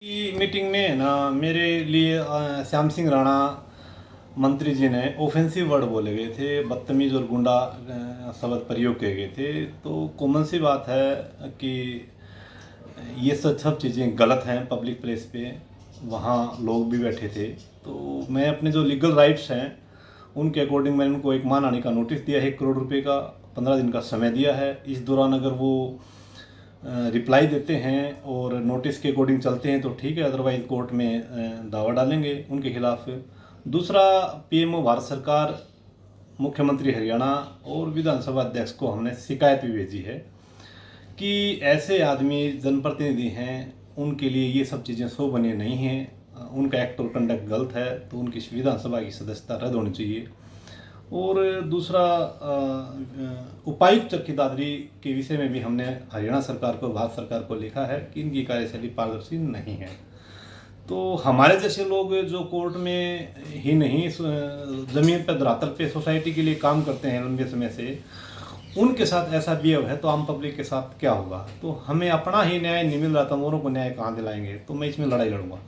की मीटिंग में ना मेरे लिए श्याम सिंह राणा मंत्री जी ने ऑफेंसिव वर्ड बोले गए थे, बदतमीज और गुंडा शब्द प्रयोग किए गए थे। तो कॉमन सी बात है कि ये सब चीज़ें गलत हैं। पब्लिक प्लेस पे वहाँ लोग भी बैठे थे, तो मैं अपने जो लीगल राइट्स हैं उनके अकॉर्डिंग मैंने उनको एक मानहानि का नोटिस दिया है, 1 करोड़ रुपए का, 15 दिन का समय दिया है। इस दौरान अगर वो रिप्लाई देते हैं और नोटिस के अकॉर्डिंग चलते हैं तो ठीक है, अदरवाइज कोर्ट में दावा डालेंगे उनके खिलाफ। दूसरा, पीएमओ भारत सरकार, मुख्यमंत्री हरियाणा और विधानसभा अध्यक्ष को हमने शिकायत भी भेजी है कि ऐसे आदमी जनप्रतिनिधि हैं, उनके लिए ये सब चीज़ें शोभनीय नहीं हैं। उनका एक्ट और कंडक्ट गलत है, तो उनकी विधानसभा की सदस्यता रद्द होनी चाहिए। और दूसरा, उपायुक्त चरखी दादरी के विषय में भी हमने हरियाणा सरकार को, भारत सरकार को लिखा है कि इनकी कार्यशैली पारदर्शी नहीं है। तो हमारे जैसे लोग जो कोर्ट में ही नहीं, ज़मीन पर, धरातल पे सोसाइटी के लिए काम करते हैं लंबे समय से, उनके साथ ऐसा बिहेव है तो आम पब्लिक के साथ क्या होगा। तो हमें अपना ही न्याय नहीं मिल रहा तो औरों को न्याय कहाँ दिलाएंगे। तो मैं इसमें लड़ाई लड़ूंगा।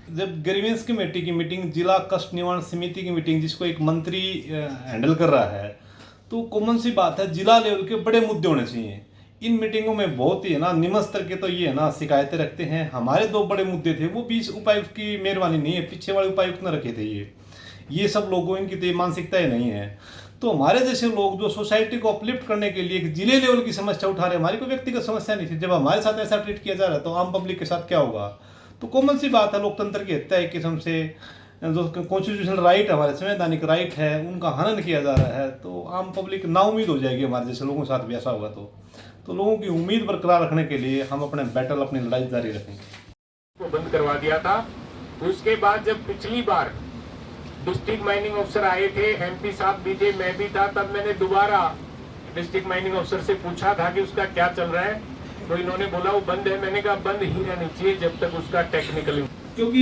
जब ग्रीवेंस कमेटी की मीटिंग, जिला कष्ट निवारण समिति की मीटिंग, जिसको एक मंत्री हैंडल कर रहा है, तो कॉमन सी बात है, जिला लेवल के बड़े मुद्दे होने चाहिए। इन मीटिंगों में बहुत ही है ना, निम्न स्तर के तो ये है ना शिकायतें रखते हैं। हमारे 2 बड़े मुद्दे थे, वो 20 उपायुक्त की मेहरबानी नहीं है, पीछे वाले उपायुक्त ने रखे थे। ये सब लोगों, इनकी तो ये मानसिकता ही नहीं है। तो हमारे जैसे लोग जो सोसाइटी को अपलिफ्ट करने के लिए एक जिले लेवल की समस्या उठा रहे हैं, हमारी कोई व्यक्तिगत समस्या नहीं थी। जब हमारे साथ ऐसा ट्रीट किया जा रहा है तो आम पब्लिक के साथ क्या होगा। तो कॉमन सी बात है, लोकतंत्र की हत्या एक किस्म से, जो कॉन्स्टिट्यूशनल राइट, हमारे संवैधानिक राइट है, उनका हनन किया जा रहा है। तो आम पब्लिक नाउम्मीद हो जाएगी हमारे जैसे लोगों के साथ भी ऐसा होगा। तो लोगों की उम्मीद बरकरार रखने के लिए हम अपने बैटल, अपनी लड़ाई जारी रखेंगे। को बंद करवा दिया था। उसके बाद जब पिछली बार डिस्ट्रिक्ट माइनिंग अफसर आए थे, एमपी साहब भी थे, मैं भी था, तब मैंने दोबारा डिस्ट्रिक्ट माइनिंग अफसर से पूछा था कि उसका क्या चल रहा है। तो इन्होंने बोला वो बंद है। मैंने कहा बंद ही रहनी चाहिए जब तक उसका टेक्निकल, क्योंकि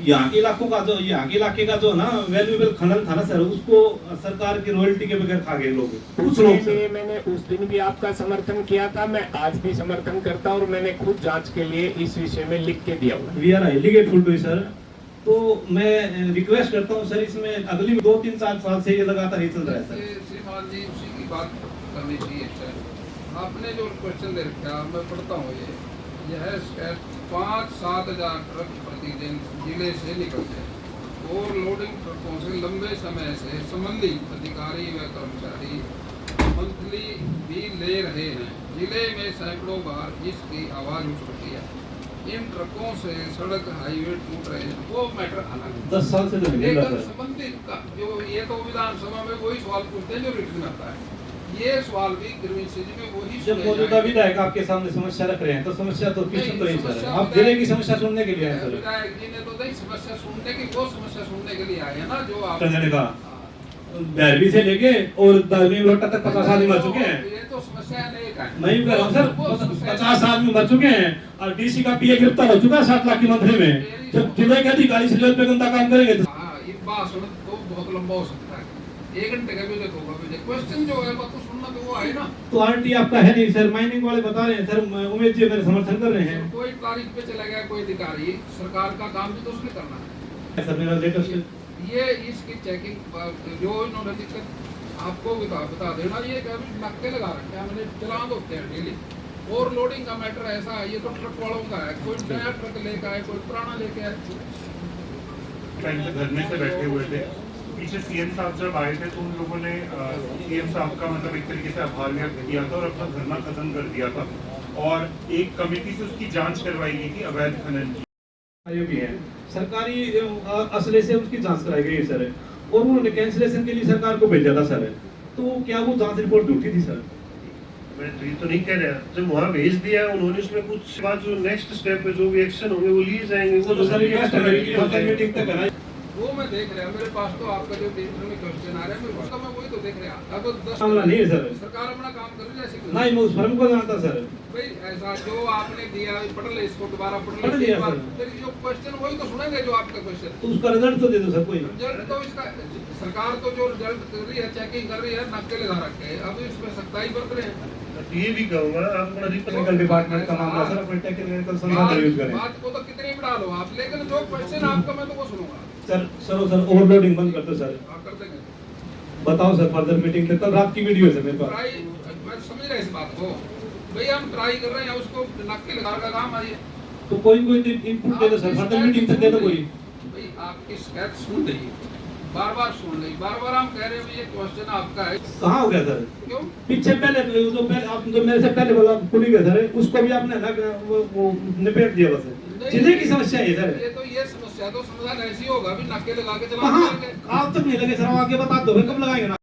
यहाँ के इलाकों का जो, यहाँ के इलाके का जो ना वैल्यूएबल खनन था ना सर, उसको सरकार की रॉयल्टी के बगैर खा गए लोग, कुछ लोग। मैंने उस दिन भी आपका समर्थन किया था, मैं आज भी समर्थन करता हूँ और मैंने खुद जांच के लिए इस विषय में लिख के दिया हुआ। We are highly grateful to sir. तो मैं रिक्वेस्ट करता हूँ सर, इसमें अगली 2-3-4 साल से ये लगातार ही चल रहा है सर। श्रीमान जी, उसी की बात करनी चाहिए सर। आपने जो क्वेश्चन दे रखा है, मैं पढ़ता हूँ, यह है 5-7 हज़ार ट्रक प्रतिदिन जिले से निकलते हैं। ओवरलोडिंग ट्रकों से लंबे समय से संबंधित अधिकारी व कर्मचारी मंथली भी ले रहे हैं। जिले में सैकड़ों बार इसकी आवाज उठ चुकी है। इन ट्रकों से सड़क, हाईवे टूट रहे हैं, वो मैटर अलग है। 10 साल से तो नहीं मिल रहा सर। संबंधित का जो, ये तो विधानसभा में वही सवाल पूछते हैं जो रिटर्न आता है। ये सवाल भी ग्रीवेंस में वही, जब मौजूदा विधायक आपके सामने समस्या रख रहे हैं तो समस्या तो पीछे तो ही सर, आप जिले की समस्या सुनने के लिए आए सर। विधायक जी ने तो नहीं समस्या सुनने की, वो समस्या सुनने के लिए आए हैं ना, जो आप का बैरवी से लेके और दार्मी लोटा तक 50 आदमी मर चुके हैं। ये तो समस्या नहीं है। मैं कह रहा हूँ सर, 50 आदमी मर चुके हैं और डीसी का पीए गिरफ्तार हो चुका है 7 लाख की मंथली में। जब जिले के अधिकारी से पे गंदा काम करेंगे तो ये भाषण तो बहुत लंबा हो सकता है, 1 घंटे का भी होगा। क्वेश्चन जो है बात तो सुनना तो वो है ना। तो आरटी आपका है नहीं सर, माइनिंग वाले बता रहे हैं सर, उमेश जी मेरे समर्थन कर रहे हैं। कोई तारीख पे चला गया कोई अधिकारी, सरकार का काम भी तो उसने करना है सर। मेरा लेटेस्ट ये इसकी चेकिंग जो इन्होंने दिक्कत आपको बता देना, ये नाके लगा रखे हैं, हमने चलान होते हैं डेली। ओवरलोडिंग का मैटर ऐसा है, ये तो ट्रक वालों का है, कोई नया ट्रक लेकर आए, कोई पुराना लेके आए। धरने से बैठे हुए थे, पीछे सीएम साहब जब आए थे तो उन लोगों ने सीएम साहब का मतलब एक तरीके से आभार व्यक्त किया था और अपना धरना खत्म कर दिया था और एक कमेटी से उसकी जांच करवाई गई थी अवैध खनन की। आयोगी है, सरकारी असले से उसकी जांच कराई गई है सर, और उन्होंने कैंसिलेशन के लिए सरकार को भेजा था सर। तो क्या वो जांच रिपोर्ट झूठी थी सर? मैं तो ये तो नहीं कह रहा, जब वहाँ भेज दिया उन्होंने, उसमें कुछ बात जो नेक्स्ट स्टेप पे जो भी एक्शन होंगे वो लिए जाएंगे। वो तो सर मीटिंग तक है वो मैं देख रहा हूँ, मेरे पास तो आपका जो टेंशन में क्वेश्चन आ रहा है, मेरे मैं वही तो देख रहा हूँ। तो 10 मामला नहीं है सर, सरकार अपना काम कर रही है ऐसी नहीं, मैं उस फर्म को जानता सर। भाई ऐसा जो आपने दिया पढ़ ले, इसको दोबारा पढ़ लिया सर। फिर जो क्वेश्चन वही तो सुनेंगे जो आपका क्वेश्चन। तो उसका रिजल्ट तो दे दो सर। कोई रिजल्ट तो इसका सरकार तो जो रिजल्ट कर रही है, चेकिंग कर रही है, नाके लगा रखे हैं, अब इसमें सख्ताई बरत रहे हैं। ये भी कहूँगा आप टेक्निकल डिपार्टमेंट का मामला सर, अपने टेक्निकल संसाधन यूज करें। बात को तो कितनी करा लो आप, लेकिन जो क्वेश्चन आपका मैं तो वो सुनूंगा। सर ओवरलोडिंग बंद करते सर। हाँ, कर देंगे। बताओ सर फर्दर मीटिंग के कल रात की वीडियो है सर मेरे पास। ट्राई, मैं समझ रहा इस बात को भाई, हम ट्राई कर रहे हैं, उसको नाके लगा का काम है ये। तो कोई इनपुट दे दो सर, फर्दर मीटिंग तक दे दो कोई। भाई आपकी शिकायत सुन रही, बार बार सुन रही, बार बार हम कह रहे हैं ये क्वेश्चन आपका है। कहाँ हो गया सर? क्यों? पीछे पहले आप जो मेरे से पहले बोला खुली गया सर, उसको भी आपने ना वो निपेट दिया बस। जिले की समस्या है सर। ये समस्या तो समाधान ऐसी होगा भी नाके लगा के चला कहाँ जाएंगे। आज तक नहीं लगे सर, आगे बता दो कब लगाएंगे ना।